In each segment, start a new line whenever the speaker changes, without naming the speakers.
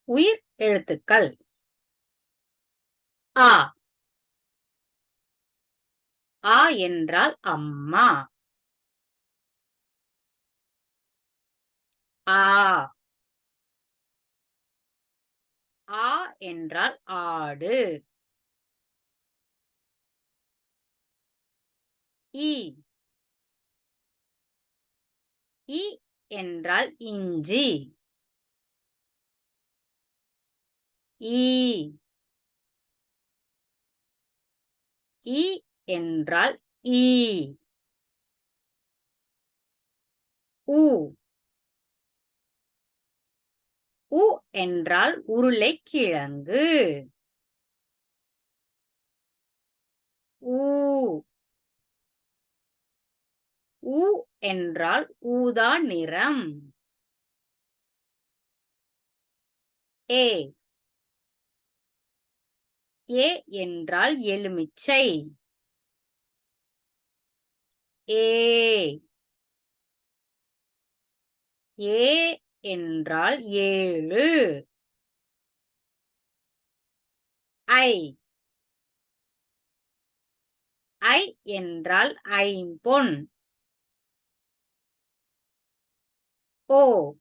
உயிர் எழுத்துக்கள். ஆ. ஆ என்றால் அம்மா. ஆ. ஆ என்றால் ஆடு. இ. இ என்றால் இஞ்சி. ஈ. இ என்றால் ஈ. உ. உ என்றால் உருளைக்கிழங்கு. ஊ. ஊ என்றால் ஊதா நிறம். ஏ. ஏ என்றால் எலுமிச்சை. ஏ. ஏ என்றால் 7. ஐ. ஐ என்றால் ஐம்பொன். ஓ.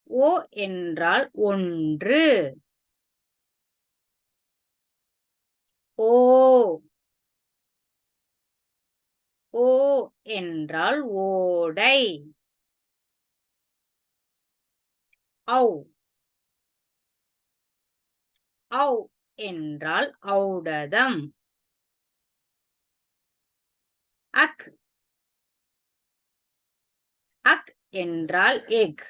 ஓ என்றால் 1. ஓ. ஓ என்றால் ஓடை. ஔ. ஔ என்றால் ஔடதம். அக். அக் என்றால் எக்.